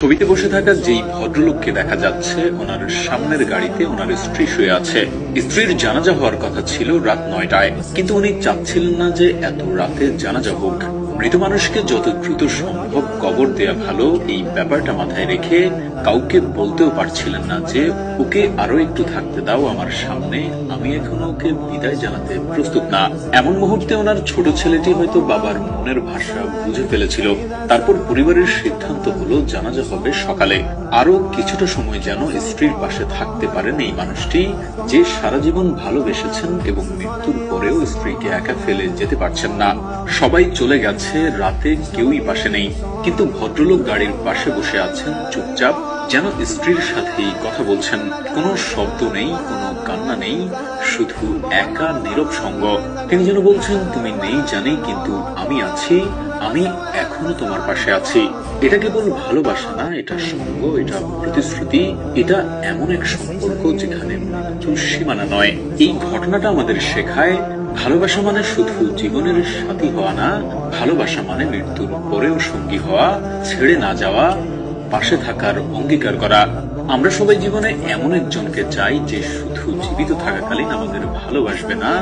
ছবিতে বসে থাকা যেই ভদ্রলোককে দেখা যাচ্ছে ওনার সামনের গাড়িতে ওনার স্ত্রী শুয়ে আছে। স্ত্রীর জানাজা হওয়ার কথা ছিল রাত ৯টায়, কিন্তু উনি চাচ্ছিলেন না যে এত রাতে জানাজা হোক। মৃত মানুষকে যত দ্রুত সম্ভব কবর দেয়া ভালো, এই ব্যাপারটা মাথায় রেখে কাউকে বলতেও পারছিলেন না যে ওকে আরো একটু থাকতে দাও আমার সামনে, আমি এখন ওকে বিদায় জানাতে প্রস্তুত না। এমন মুহূর্তে ওনার ছোট ছেলেটি হয়তো বাবার মনের ভাষা বুঝে ফেলেছিল। তারপর পরিবারের সিদ্ধান্ত হলো জানাজা হবে সকালে। আরো কিছুটা সময় যেন স্ত্রীর পাশে থাকতে পারেন এই মানুষটি, যে সারা জীবন ভালোবেসেছেন এবং মৃত্যুর পরেও স্ত্রীকে একা ফেলে যেতে পারছেন না। সবাই চলে গেছে, রাতে কেউই পাশে নেই, কিন্তু ভদ্রলোক গাড়ির পাশে বসে আছেন চুপচাপ, যেন স্ত্রীর সাথেই কথা বলছেন। কোনো শব্দ নেই, কোনো কান্না নেই, শুধু একা নীরব সঙ্গ। তিনি যেন বলছেন, তুমি নেই জানি, কিন্তু আমি আছি, আমি এখনো তোমার পাশে আছি। এটা কেবল ভালোবাসা না, এটা সঙ্গ, এটা প্রতিশ্রুতি, এটা এমন এক সম্পর্ক যেখানে মৃত্যুর সীমানা নয়। এই ঘটনাটা আমাদের শেখায়, ভালোবাসা মানে শুধু জীবনের সাথী হওয়া না, ভালোবাসা মানে মৃত্যুর পরেও সঙ্গী হওয়া, ছেড়ে না যাওয়া, পাশে থাকার অঙ্গীকার করা। আমরা সবাই জীবনে এমন একজনকে চাই যে শুধু জীবিত থাকাকালীন আমাদের ভালোবাসবে না,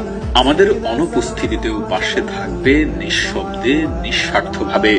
আমাদের অনুপস্থিতিতেও পাশে থাকবে, নিঃশব্দে, নিঃস্বার্থভাবে।